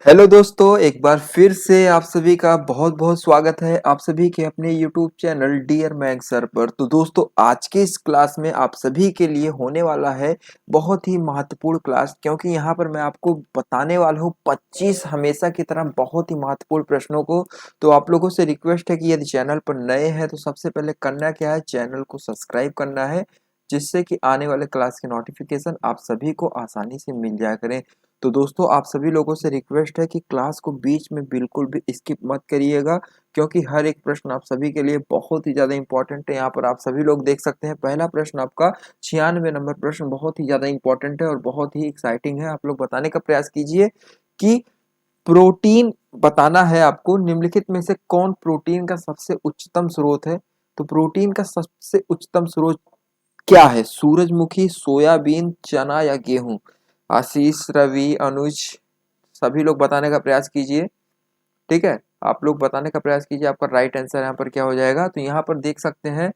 Hello दोस्तों, एक बार फिर से आप सभी का बहुत बहुत स्वागत है आप सभी के अपने YouTube channel Dear Mag sir पर। तो दोस्तों, आज के इस क्लास में आप सभी के लिए होने वाला है बहुत ही महत्वपूर्ण क्लास, क्योंकि यहाँ पर मैं आपको बताने वाला हूँ 25 हमेशा की तरह बहुत ही महत्वपूर्ण प्रश्नों को। तो आप लोगों से रिक्वेस्ट है कि यदि चैनल पर नए हैं तो सबसे पहले करना क्या है, चैनल को सब्सक्राइब करना है, जिससे कि आने वाले क्लास के नोटिफिकेशन आप सभी को आसानी से मिल जाया करें। तो दोस्तों, आप सभी लोगों से रिक्वेस्ट है कि क्लास को बीच में बिल्कुल भी स्किप मत करिएगा, क्योंकि हर एक प्रश्न आप सभी के लिए बहुत ही ज़्यादा इंपॉर्टेंट है। यहाँ पर आप सभी लोग देख सकते हैं, पहला प्रश्न आपका 96 नंबर प्रश्न बहुत ही ज़्यादा इंपॉर्टेंट है और बहुत ही एक्साइटिंग है। आप लोग बताने का प्रयास कीजिए कि प्रोटीन बताना है आपको, निम्नलिखित में से कौन प्रोटीन का सबसे उच्चतम स्रोत है। तो प्रोटीन का सबसे उच्चतम स्रोत क्या है? सूरजमुखी, सोयाबीन, चना या गेहूं? आशीष, रवि, अनुज, सभी लोग बताने का प्रयास कीजिए। ठीक है, आप लोग बताने का प्रयास कीजिए, आपका राइट आंसर यहाँ पर क्या हो जाएगा। तो यहाँ पर देख सकते हैं,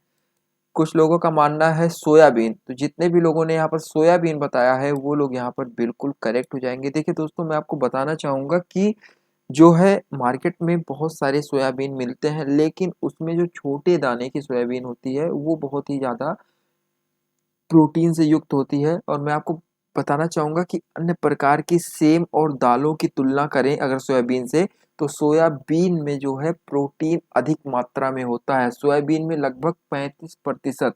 कुछ लोगों का मानना है सोयाबीन। तो जितने भी लोगों ने यहाँ पर सोयाबीन बताया है वो लोग यहाँ पर बिल्कुल करेक्ट हो जाएंगे। देखिए दोस्तों, मैं आपको बताना चाहूंगा कि जो है मार्केट में बहुत सारे सोयाबीन मिलते हैं, लेकिन उसमें जो छोटे दाने की सोयाबीन होती है वो बहुत ही ज़्यादा प्रोटीन से युक्त होती है। और मैं आपको बताना चाहूँगा कि अन्य प्रकार की सेम और दालों की तुलना करें अगर सोयाबीन से, तो सोयाबीन में जो है प्रोटीन अधिक मात्रा में होता है। सोयाबीन में लगभग 35%,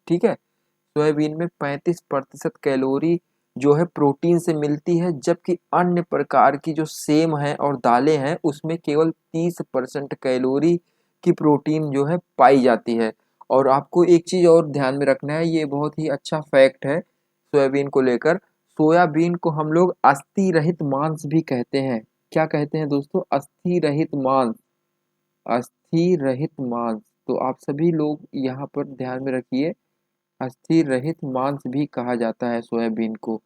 ठीक है, सोयाबीन में 35% कैलोरी जो है प्रोटीन से मिलती है, जबकि अन्य प्रकार की जो सेम है और दालें हैं उसमें केवल 30% कैलोरी की प्रोटीन जो है पाई जाती है। और आपको एक चीज़ और ध्यान में रखना है, ये बहुत ही अच्छा फैक्ट है सोयाबीन को लेकर। सोयाबीन को हम लोग अस्थि रहित मांस भी कहते हैं। क्या कहते हैं दोस्तों? अस्थि रहित मांस, अस्थि रहित मांस। तो आप सभी लोग यहाँ पर ध्यान में रखिए, अस्थि रहित मांस भी कहा जाता है सोयाबीन को।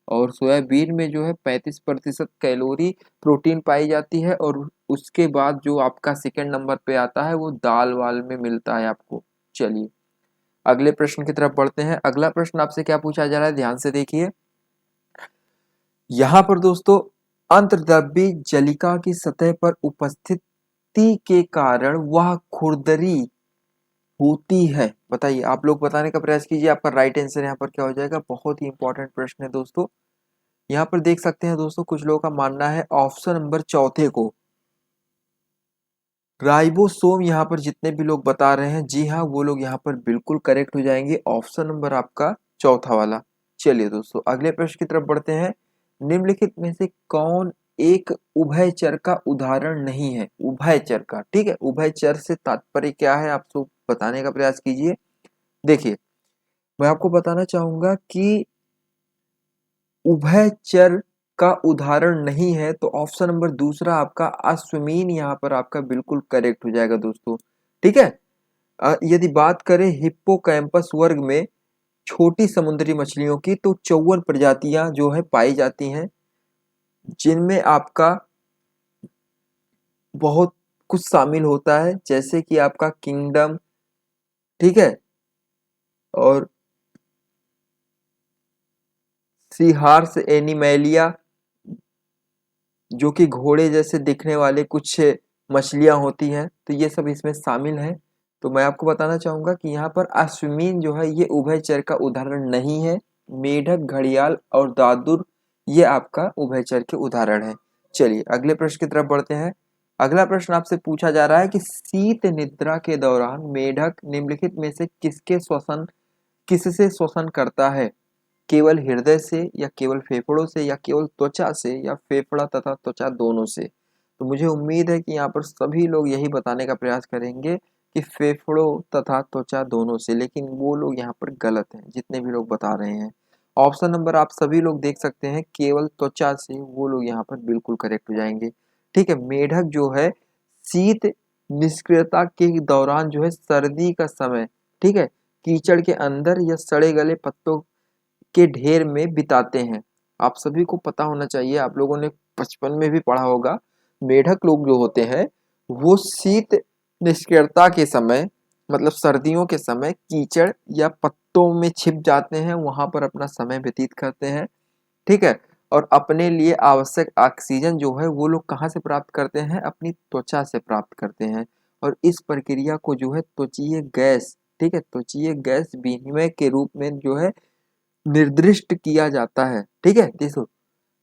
और सोयाबीन में जो है 35% कैलोरी प्रोटीन पाई जाती है, और उसके बाद जो आपका सेकंड नंबर पे आता है वो दाल वाल में मिलता है आपको। चलिए अगले प्रश्न की तरफ बढ़ते हैं। अगला प्रश्न आपसे क्या पूछा जा रहा है, ध्यान से देखिए। यहाँ पर दोस्तों, अंतर्द्रव्यी जलिका की सतह पर उपस्थिति के कारण वह खुरदरी होती है। बताइए, आप लोग बताने का प्रयास कीजिए, आपका राइट आंसर यहाँ पर क्या हो जाएगा। बहुत ही इंपॉर्टेंट प्रश्न है दोस्तों। यहाँ पर देख सकते हैं दोस्तों, कुछ लोगों का मानना है ऑप्शन नंबर चौथे को, राइबोसोम। यहाँ पर जितने भी लोग बता रहे हैं, जी हाँ, वो लोग यहाँ पर बिल्कुल करेक्ट हो जाएंगे, ऑप्शन नंबर आपका चौथा वाला। चलिए दोस्तों, अगले प्रश्न की तरफ बढ़ते हैं। निम्नलिखित में से कौन एक उभयचर का उदाहरण नहीं है? उभयचर का, ठीक है, उभयचर से तात्पर्य क्या है आप सब बताने का प्रयास कीजिए। देखिए, मैं आपको बताना चाहूंगा कि उभयचर का उदाहरण नहीं है, तो ऑप्शन नंबर दूसरा आपका अश्वमीन यहाँ पर आपका बिल्कुल करेक्ट हो जाएगा दोस्तों। ठीक है, यदि बात करें हिप्पोकैम्पस वर्ग में छोटी समुद्री मछलियों की, तो 54 प्रजातियां जो है पाई जाती हैं, जिनमें आपका बहुत कुछ शामिल होता है, जैसे कि आपका किंगडम, ठीक है, और सीहार्स एनिमेलिया, जो कि घोड़े जैसे दिखने वाले कुछ मछलियां होती हैं, तो ये सब इसमें शामिल हैं। तो मैं आपको बताना चाहूंगा कि यहाँ पर अश्विन जो है ये उभयचर का उदाहरण नहीं है। मेढक, घड़ियाल और दादुर ये आपका उभयचर के उदाहरण है। चलिए अगले प्रश्न की तरफ बढ़ते हैं। अगला प्रश्न आपसे पूछा जा रहा है कि शीत निद्रा के दौरान मेढक निम्नलिखित में से किससे श्वसन करता है? केवल हृदय से, या केवल फेफड़ों से, या केवल त्वचा से, या फेफड़ा तथा त्वचा दोनों से? तो मुझे उम्मीद है कि यहाँ पर सभी लोग यही बताने का प्रयास करेंगे कि फेफड़ों तथा त्वचा दोनों से, लेकिन वो लोग यहाँ पर गलत हैं जितने भी लोग बता रहे हैं। ऑप्शन नंबर आप सभी लोग देख सकते हैं, केवल त्वचा से, वो लोग यहाँ पर बिल्कुल करेक्ट हो जाएंगे। ठीक है, मेढक जो है शीत निष्क्रियता के दौरान जो है सर्दी का समय, ठीक है, कीचड़ के अंदर या सड़े गले पत्तों के ढेर में बिताते हैं। आप सभी को पता होना चाहिए, आप लोगों ने बचपन में भी पढ़ा होगा, मेढक लोग जो होते हैं वो शीत निष्क्रियता के समय, मतलब सर्दियों के समय कीचड़ या पत्तों में छिप जाते हैं, वहां पर अपना समय व्यतीत करते हैं। ठीक है, और अपने लिए आवश्यक ऑक्सीजन जो है वो लोग कहाँ से प्राप्त करते हैं, अपनी त्वचा से प्राप्त करते हैं। और इस प्रक्रिया को जो है त्वचीय गैस, ठीक है, त्वचीय गैस विनिमय के रूप में जो है निर्दिष्ट किया जाता है, ठीक है देखो।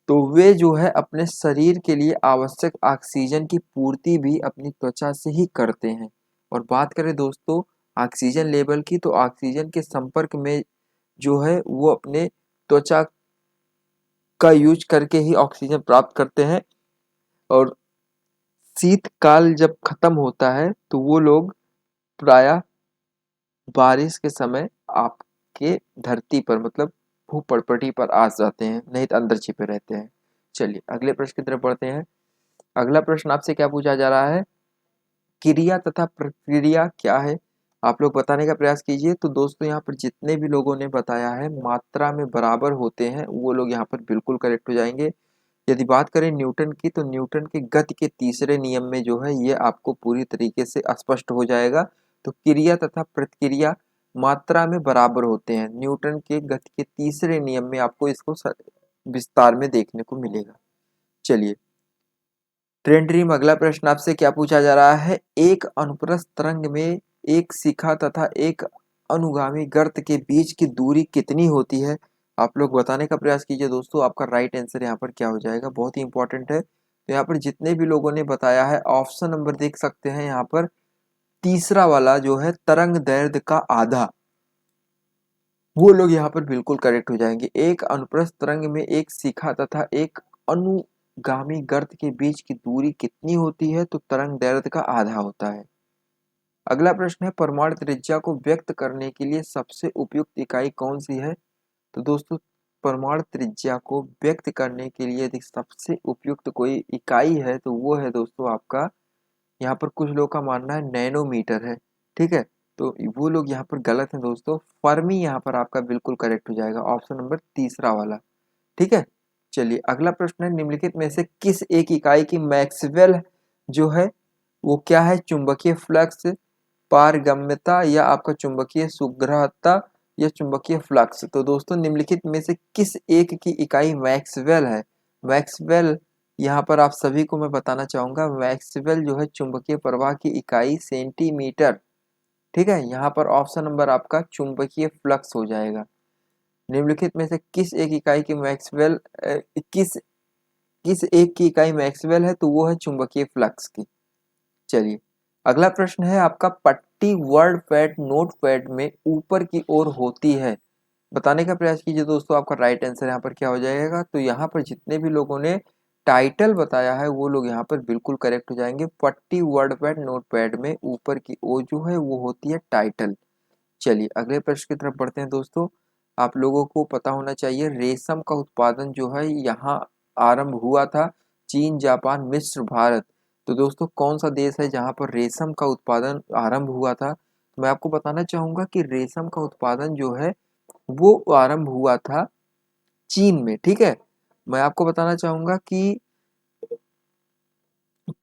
तो वे जो है अपने शरीर के लिए आवश्यक ऑक्सीजन की पूर्ति भी अपनी त्वचा से ही करते हैं। और बात करें दोस्तों ऑक्सीजन लेवल की, तो ऑक्सीजन के संपर्क में जो है वो अपने त्वचा का यूज करके ही ऑक्सीजन प्राप्त करते हैं। और शीतकाल जब खत्म होता है तो वो लोग प्रायः बारिश के समय आपके धरती पर मतलब भूपटपटी पर आ जाते हैं, नहीं तो अंदर छिपे रहते हैं। चलिए अगले प्रश्न की तरफ बढ़ते हैं। अगला प्रश्न आपसे क्या पूछा जा रहा है, क्रिया तथा प्रक्रिया क्या है, आप लोग बताने का प्रयास कीजिए। तो दोस्तों यहाँ पर जितने भी लोगों ने बताया है मात्रा में बराबर होते हैं वो लोग यहाँ पर बिल्कुल करेक्ट हो जाएंगे। यदि बात करें न्यूटन की, तो न्यूटन के गति के तीसरे नियम में जो है ये आपको पूरी तरीके से स्पष्ट हो जाएगा। तो क्रिया तथा प्रतिक्रिया मात्रा में बराबर होते हैं, न्यूटन के गति के तीसरे नियम में आपको इसको विस्तार में देखने को मिलेगा। चलिए ट्रेंड ड्रीम अगला प्रश्न आपसे क्या पूछा जा रहा है, एक अनुप्रस्थ तरंग में एक शिखा तथा एक अनुगामी गर्त के बीच की दूरी कितनी होती है, आप लोग बताने का प्रयास कीजिए। दोस्तों आपका राइट आंसर यहाँ पर क्या हो जाएगा, बहुत ही इंपॉर्टेंट है। तो यहाँ पर जितने भी लोगों ने बताया है ऑप्शन नंबर देख सकते हैं यहाँ पर तीसरा वाला जो है तरंग दैर्ध्य का आधा, वो लोग यहाँ पर बिल्कुल करेक्ट हो जाएंगे। एक अनुप्रस्थ तरंग में एक शिखा तथा एक अनुगामी गर्त के बीच की दूरी कितनी होती है, तो तरंग दैर्ध्य का आधा होता है। अगला प्रश्न है परमाणु त्रिज्या को व्यक्त करने के लिए सबसे उपयुक्त इकाई कौन सी है। तो दोस्तों परमाणु त्रिज्या को व्यक्त करने के लिए यदि सबसे उपयुक्त कोई इकाई है तो वो है दोस्तों आपका, यहाँ पर कुछ लोगों का मानना है नैनोमीटर है, ठीक है। तो वो लोग यहाँ पर गलत हैं दोस्तों, फर्मी यहाँ पर आपका बिल्कुल करेक्ट हो जाएगा, ऑप्शन नंबर तीसरा वाला, ठीक है। चलिए अगला प्रश्न है निम्नलिखित में से किस एक इकाई की मैक्सवेल जो है वो क्या है, चुंबकीय फ्लक्स, पारगम्यता या आपका चुंबकीय सुग्रहता या चुंबकीय फ्लक्स। तो दोस्तों निम्नलिखित में से किस एक की इकाई मैक्सवेल है, मैक्सवेल यहाँ पर आप सभी को मैं बताना चाहूंगा मैक्सवेल जो है चुंबकीय प्रवाह की इकाई सेंटीमीटर, ठीक है। यहाँ पर ऑप्शन नंबर आपका चुंबकीय फ्लक्स हो जाएगा। निम्नलिखित में से किस एक इकाई की मैक्सवेल किस किस एक की इकाई मैक्सवेल है, तो वो है चुंबकीय फ्लक्स की। चलिए अगला प्रश्न है आपका पट्टी वर्ड पैड नोट पैड में ऊपर की ओर होती है, बताने का प्रयास कीजिए दोस्तों। आपका राइट आंसर यहाँ पर क्या हो जाएगा, तो यहाँ पर जितने भी लोगों ने टाइटल बताया है वो लोग यहाँ पर बिल्कुल करेक्ट हो जाएंगे। पट्टी वर्ड पैड नोट पैड में ऊपर की ओर जो है वो होती है टाइटल। चलिए अगले प्रश्न की तरफ बढ़ते हैं दोस्तों। आप लोगों को पता होना चाहिए रेशम का उत्पादन जो है यहाँ आरंभ हुआ था, चीन जापान मिस्र भारत। तो दोस्तों कौन सा देश है जहाँ पर रेशम का उत्पादन आरंभ हुआ था, तो मैं आपको बताना चाहूंगा कि रेशम का उत्पादन जो है वो आरंभ हुआ था चीन में, ठीक है। मैं आपको बताना चाहूंगा कि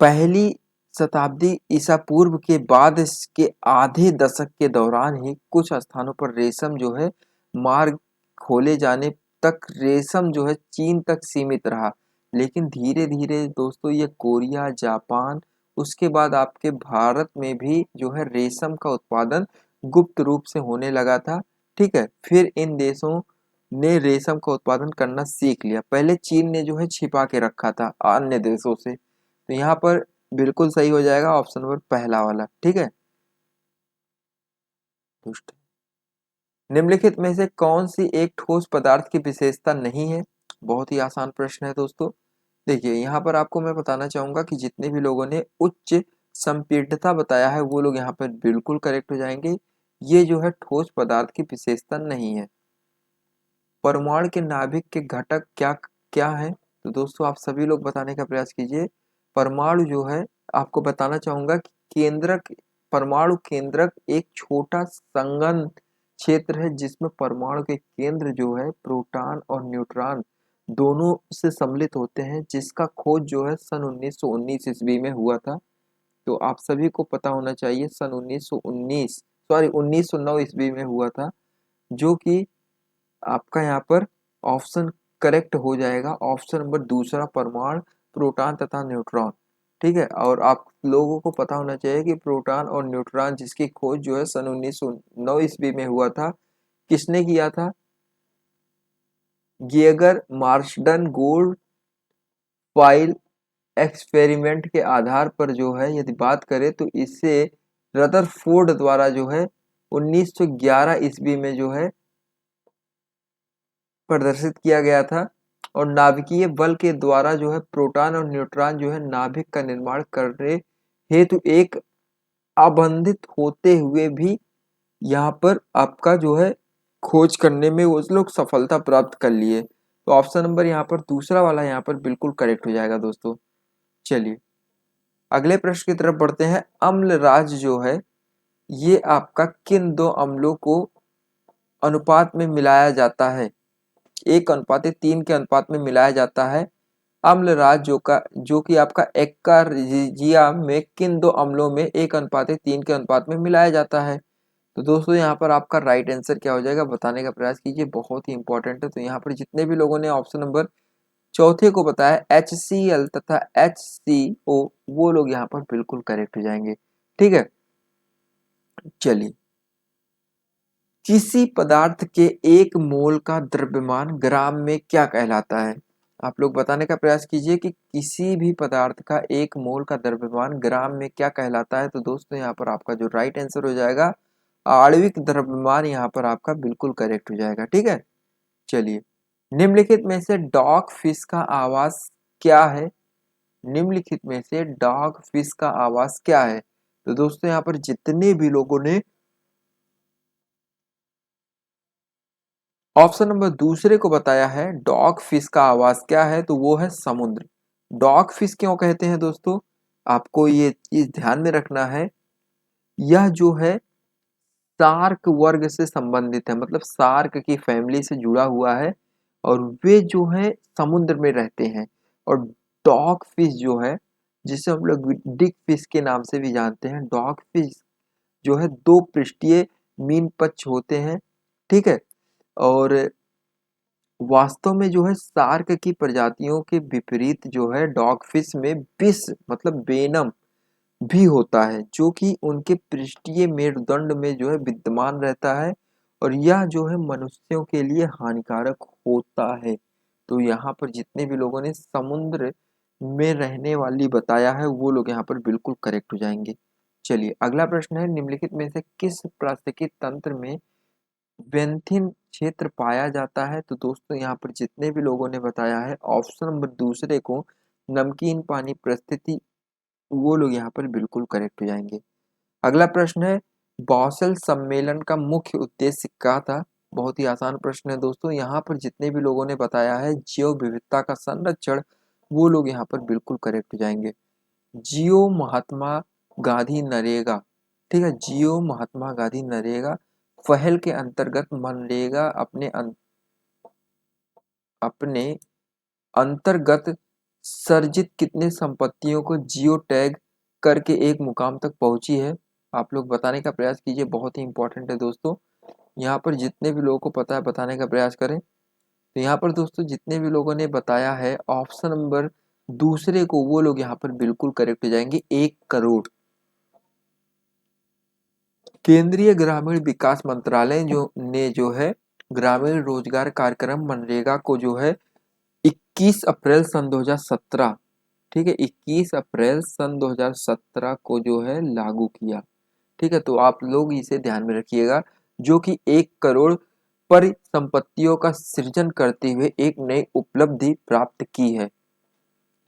पहली शताब्दी ईसा पूर्व के बाद के आधे दशक के दौरान ही कुछ स्थानों पर रेशम जो है मार्ग खोले जाने तक रेशम जो है चीन तक सीमित रहा। लेकिन धीरे धीरे दोस्तों ये कोरिया जापान उसके बाद आपके भारत में भी जो है रेशम का उत्पादन गुप्त रूप से होने लगा था, ठीक है। फिर इन देशों ने रेशम का उत्पादन करना सीख लिया, पहले चीन ने जो है छिपा के रखा था अन्य देशों से। तो यहाँ पर बिल्कुल सही हो जाएगा ऑप्शन नंबर पहला वाला, ठीक है। दुष्ट निम्नलिखित में से कौन सी एक ठोस पदार्थ की विशेषता नहीं है, बहुत ही आसान प्रश्न है दोस्तों। देखिए यहाँ पर आपको मैं बताना चाहूंगा कि जितने भी लोगों ने उच्च संपीड्यता बताया है वो लोग यहाँ पर बिल्कुल करेक्ट हो जाएंगे। ये जो है ठोस पदार्थ की विशेषता नहीं है। परमाणु के नाभिक के घटक क्या क्या है, तो दोस्तों आप सभी लोग बताने का प्रयास कीजिए। परमाणु जो है आपको बताना चाहूंगा कि केंद्रक परमाणु केंद्रक एक छोटा संघन क्षेत्र है जिसमें परमाणु के केंद्र जो है प्रोटॉन और न्यूट्रॉन दोनों से सम्मिलित होते हैं, जिसका खोज जो है सन 1919 ईस्वी में हुआ था। तो आप सभी को पता होना चाहिए सन 1909 ईस्वी में हुआ था, जो कि आपका यहाँ पर ऑप्शन करेक्ट हो जाएगा ऑप्शन नंबर दूसरा, परमाणु, प्रोटॉन तथा न्यूट्रॉन। ठीक है, और आप लोगों को पता होना चाहिए कि प्रोटॉन और न्यूट्रॉन जिसकी खोज जो है सन 1909 ईस्वी में हुआ था, किसने किया था? गेगर मार्शडन गोल्ड फाइल एक्सपेरिमेंट के आधार पर जो है यदि बात करें तो इसे रदरफोर्ड द्वारा जो है 1911 ईस्वी में जो है प्रदर्शित किया गया था। और नाभिकीय बल के द्वारा जो है प्रोटॉन और न्यूट्रॉन जो है नाभिक का निर्माण करने हेतु एक अबंधित होते हुए भी यहाँ पर आपका जो है खोज करने में वो लोग सफलता प्राप्त कर लिए। तो ऑप्शन नंबर यहाँ पर दूसरा वाला यहाँ पर बिल्कुल करेक्ट हो जाएगा दोस्तों। चलिए अगले प्रश्न की तरफ बढ़ते हैं। अम्लराज जो है ये आपका किन दो अम्लों को अनुपात में मिलाया जाता है? 1:3 के अनुपात में मिलाया जाता है। अम्लराज जो कि आपका एक्कार्जिया में किन दो अम्लों में 1:3 के अनुपात में मिलाया जाता है? तो दोस्तों यहाँ पर आपका राइट आंसर क्या हो जाएगा बताने का प्रयास कीजिए, बहुत ही इंपॉर्टेंट है। तो यहाँ पर जितने भी लोगों ने ऑप्शन नंबर चौथे को बताया HCl तथा HCO, वो लोग यहाँ पर बिल्कुल करेक्ट हो जाएंगे। ठीक है, चलिए किसी पदार्थ के 1 मोल का द्रव्यमान ग्राम में क्या कहलाता है? आप लोग बताने का प्रयास कीजिए कि किसी भी पदार्थ का 1 मोल का द्रव्यमान ग्राम में क्या कहलाता है। तो दोस्तों यहाँ पर आपका जो राइट आंसर हो जाएगा आणविक द्रव्यमान, यहाँ पर आपका बिल्कुल करेक्ट हो जाएगा। ठीक है, चलिए निम्नलिखित में से डॉग फिश का आवास क्या है? निम्नलिखित में से डॉग फिश का आवास क्या है? तो दोस्तों यहाँ पर जितने भी लोगों ने ऑप्शन नंबर दूसरे को बताया है डॉग फिश का आवास क्या है, तो वो है समुद्र। डॉग फिश क्यों कहते हैं दोस्तों? आपको ये चीज ध्यान में रखना है, यह जो है शार्क वर्ग से संबंधित है, मतलब शार्क की फैमिली से जुड़ा हुआ है और वे जो है समुद्र में रहते हैं। और डॉग फिश जो है जिसे हम लोग डिक फिश के नाम से भी जानते हैं, डॉग फिश जो है 2 पृष्ठीय मीन पक्ष होते हैं। ठीक है, और वास्तव में जो है शार्क की प्रजातियों के विपरीत जो है डॉगफिश में विष मतलब वेनम भी होता है, जो कि उनके पृष्ठीय मेरुदंड में जो है विद्यमान रहता है और यह जो है मनुष्यों के लिए हानिकारक होता है। तो यहाँ पर जितने भी लोगों ने समुद्र में रहने वाली बताया है वो लोग यहाँ पर बिल्कुल करेक्ट हो जाएंगे। चलिए अगला प्रश्न है, निम्नलिखित में से किस पारिस्थितिकी तंत्र में बेंथिन क्षेत्र पाया जाता है? तो दोस्तों यहाँ पर जितने भी लोगों ने बताया है ऑप्शन नंबर दूसरे को नमकीन पानी परिस्थिति, वो लोग यहाँ पर बिल्कुल करेक्ट हो जाएंगे। अगला प्रश्न है, बॉसल सम्मेलन का मुख्य उद्देश्य क्या था? बहुत ही आसान प्रश्न है दोस्तों। यहाँ पर जितने भी लोगों ने बताया है जैव विविधता का संरक्षण, वो लोग यहाँ पर बिल्कुल करेक्ट हो जाएंगे। जियो महात्मा गांधी नरेगा, ठीक है, जियो महात्मा गांधी नरेगा पहल के अंतर्गत मनरेगा अपने अंतर्गत सर्जित कितने संपत्तियों को जियो टैग करके एक मुकाम तक पहुंची है? आप लोग बताने का प्रयास कीजिए, बहुत ही इंपॉर्टेंट है दोस्तों। यहाँ पर जितने भी लोगों को पता है बताने का प्रयास करें। तो यहाँ पर दोस्तों जितने भी लोगों ने बताया है ऑप्शन नंबर दूसरे को, वो लोग यहाँ पर बिल्कुल करेक्ट हो जाएंगे। 1 करोड़। केंद्रीय ग्रामीण विकास मंत्रालय जो है ग्रामीण रोजगार कार्यक्रम मनरेगा को जो है 21 अप्रैल सन 2017, ठीक है, 21 अप्रैल सन 2017 को जो है लागू किया। ठीक है, तो आप लोग इसे ध्यान में रखिएगा, जो कि 1 करोड़ परिसंपत्तियों का सृजन करते हुए एक नई उपलब्धि प्राप्त की है।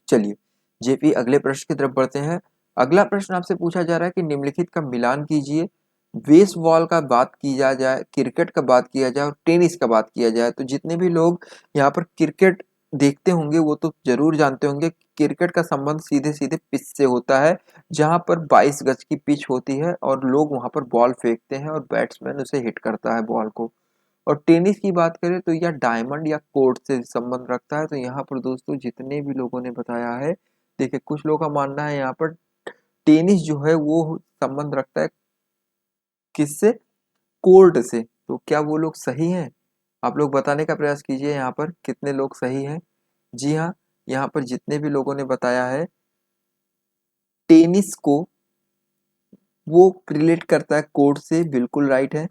चलिए जेपी अगले प्रश्न की तरफ बढ़ते हैं। अगला प्रश्न आपसे पूछा जा रहा है कि निम्नलिखित का मिलान कीजिए। बेसबॉल का बात किया जाए, क्रिकेट का बात किया जाए और टेनिस का बात किया जाए, तो जितने भी लोग यहाँ पर क्रिकेट देखते होंगे वो तो जरूर जानते होंगे क्रिकेट का संबंध सीधे सीधे पिच से होता है, जहां पर 22 गज की पिच होती है और लोग वहां पर बॉल फेंकते हैं और बैट्समैन उसे हिट करता है बॉल को। और टेनिस की बात करें तो यह डायमंड या कोर्ट से संबंध रखता है। तो यहाँ पर दोस्तों जितने भी लोगों ने बताया है, देखिए कुछ लोगों का मानना है यहाँ पर टेनिस जो है वो संबंध रखता है किससे? कोर्ट से। तो क्या वो लोग सही हैं? आप लोग बताने का प्रयास कीजिए यहाँ पर कितने लोग सही हैं। जी हाँ, यहाँ पर जितने भी लोगों ने बताया है टेनिस को वो रिलेट करता है कोर्ट से, बिल्कुल राइट है।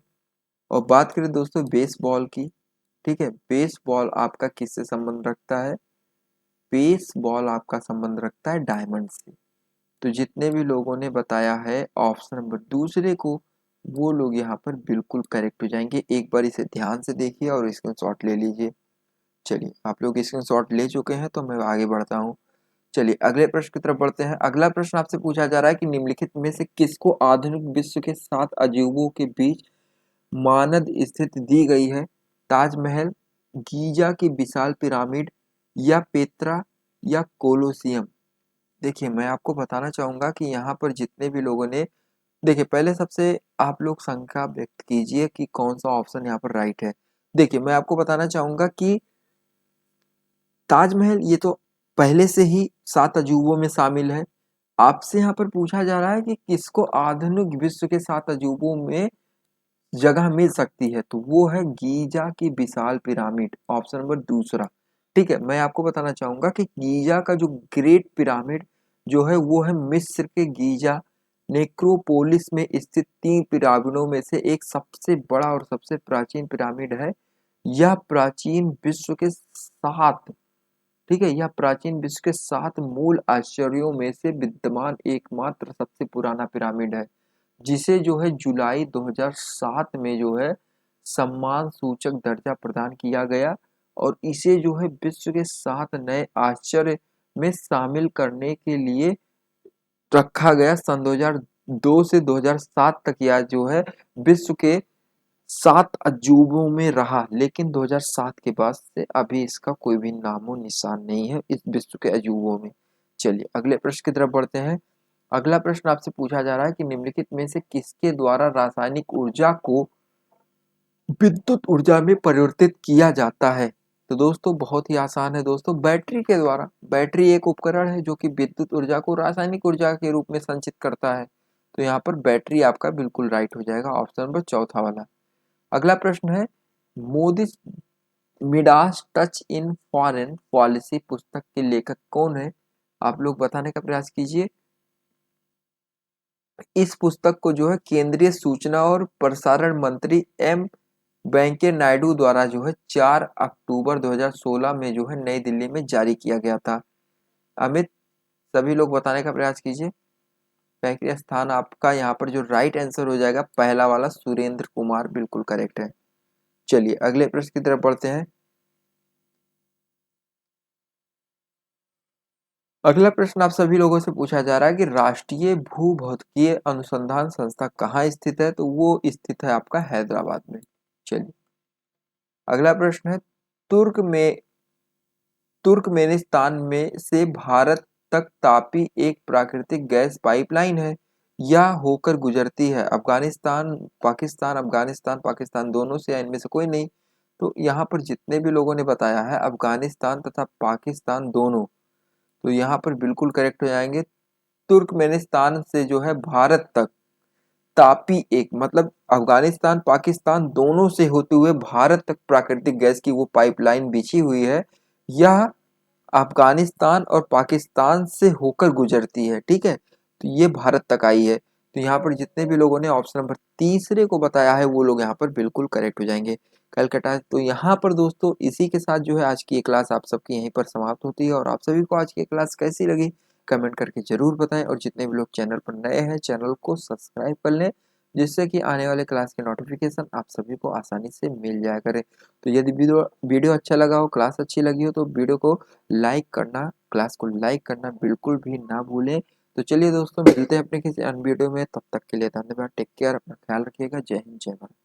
और बात करें दोस्तों बेसबॉल की, ठीक है, बेसबॉल आपका किससे संबंध रखता है? बेसबॉल आपका संबंध रखता है डायमंड से। तो जितने भी लोगों ने बताया है ऑप्शन नंबर दूसरे को, वो लोग यहाँ पर बिल्कुल करेक्ट हो जाएंगे। एक बार इसे ध्यान से देखिए और स्क्रीनशॉट ले लीजिए। चलिए, आप लोग स्क्रीनशॉट ले चुके हैं तो मैं आगे बढ़ता हूँ। चलिए अगले प्रश्न की तरफ बढ़ते हैं। अगला प्रश्न आपसे पूछा जा रहा है कि निम्नलिखित में से किसको आधुनिक विश्व के 7 अजूबों के बीच मानद स्थिति दी गई है? ताजमहल, गीजा की विशाल पिरामिड, या पेत्रा, या कोलोसियम? देखिए मैं आपको बताना चाहूंगा कि यहाँ पर जितने भी लोगों ने, देखिए पहले सबसे आप लोग शंका व्यक्त कीजिए कि कौन सा ऑप्शन यहाँ पर राइट है। देखिए मैं आपको बताना चाहूंगा कि ताजमहल ये तो पहले से ही 7 अजूबों में शामिल है। आपसे यहाँ पर पूछा जा रहा है कि किसको आधुनिक विश्व के 7 अजूबों में जगह मिल सकती है, तो वो है गीजा की विशाल पिरामिड, ऑप्शन नंबर दूसरा। ठीक है, मैं आपको बताना चाहूंगा कि गीजा का जो ग्रेट पिरामिड जो है वो है मिस्र के गीजा नेक्रोपोलिस में स्थित 3 पिरामिडों में से एक सबसे बड़ा और सबसे प्राचीन पिरामिड है। यह प्राचीन विश्व के 7, ठीक है, यह प्राचीन विश्व के 7 मूल आश्चर्यों में से विद्यमान एकमात्र सबसे पुराना पिरामिड है, जिसे जो है जुलाई 2007 में जो है सम्मान सूचक दर्जा प्रदान किया गया और इसे जो है विश्व के 7 नए आश्चर्य में शामिल करने के लिए रखा गया। सन 2002 से 2007 तक यह जो है विश्व के 7 अजूबों में रहा, लेकिन 2007 के बाद से अभी इसका कोई भी नामो निशान नहीं है इस विश्व के अजूबों में। चलिए अगले प्रश्न की तरफ बढ़ते हैं। अगला प्रश्न आपसे पूछा जा रहा है कि निम्नलिखित में से किसके द्वारा रासायनिक ऊर्जा को विद्युत ऊर्जा में परिवर्तित किया जाता है? तो दोस्तों बहुत ही आसान है दोस्तों, बैटरी के द्वारा। बैटरी एक उपकरण है जो कि विद्युत ऊर्जा को रासायनिक ऊर्जा के रूप में संचित करता है। तो यहाँ पर बैटरी आपका बिल्कुल राइट हो जाएगा, ऑप्शन नंबर चौथा वाला। अगला प्रश्न है, Modi Midas touch in foreign policy पुस्तक के लेखक कौन है? आप लोग बताने का प्रयास कीजिए। इस पुस्तक को जो है केंद्रीय सूचना और प्रसारण मंत्री एम वेंकैया नायडू द्वारा जो है 4 अक्टूबर 2016 में जो है नई दिल्ली में जारी किया गया था। अमित, सभी लोग बताने का प्रयास कीजिए। पैंतीस स्थान आपका यहाँ पर जो राइट आंसर हो जाएगा पहला वाला सुरेंद्र कुमार, बिल्कुल करेक्ट है। चलिए अगले प्रश्न की तरफ बढ़ते हैं। अगला प्रश्न आप सभी लोगों से पूछा जा रहा है कि राष्ट्रीय भूभौतिकीय अनुसंधान संस्था कहाँ स्थित है? तो वो स्थित है आपका हैदराबाद में। चलिए अगला प्रश्न है, तुर्क में तुर्कमेनिस्तान में से भारत तक तापी एक प्राकृतिक गैस पाइपलाइन है, यह होकर गुजरती है अफगानिस्तान पाकिस्तान, अफगानिस्तान पाकिस्तान दोनों से, या इनमें से कोई नहीं? तो यहाँ पर जितने भी लोगों ने बताया है अफगानिस्तान तथा पाकिस्तान दोनों, तो यहाँ पर बिल्कुल करेक्ट हो जाएंगे। तुर्कमेनिस्तान से जो है भारत तक तापी एक, मतलब अफगानिस्तान पाकिस्तान दोनों से होते हुए भारत तक प्राकृतिक गैस की वो पाइपलाइन बिछी हुई है। यह अफगानिस्तान और पाकिस्तान से होकर गुजरती है, ठीक है, तो ये भारत तक आई है। तो यहाँ पर जितने भी लोगों ने ऑप्शन नंबर तीसरे को बताया है वो लोग यहाँ पर बिल्कुल करेक्ट हो जाएंगे, कलकत्ता। तो यहाँ पर दोस्तों इसी के साथ जो है आज की ये क्लास आप सबकी यहीं पर समाप्त होती है। और आप सभी को आज की क्लास कैसी लगी कमेंट करके जरूर बताएं, और जितने भी लोग चैनल पर नए हैं चैनल को सब्सक्राइब कर लें, जिससे कि आने वाले क्लास के नोटिफिकेशन आप सभी को आसानी से मिल जाया करे। तो यदि वीडियो अच्छा लगा हो, क्लास अच्छी लगी हो, तो वीडियो को लाइक करना, क्लास को लाइक करना बिल्कुल भी ना भूलें। तो चलिए दोस्तों मिलते हैं अपने किसी अन्य वीडियो में, तब तक के लिए धन्यवाद, टेक केयर, अपना ख्याल रखिएगा, जय हिंद जय भारत।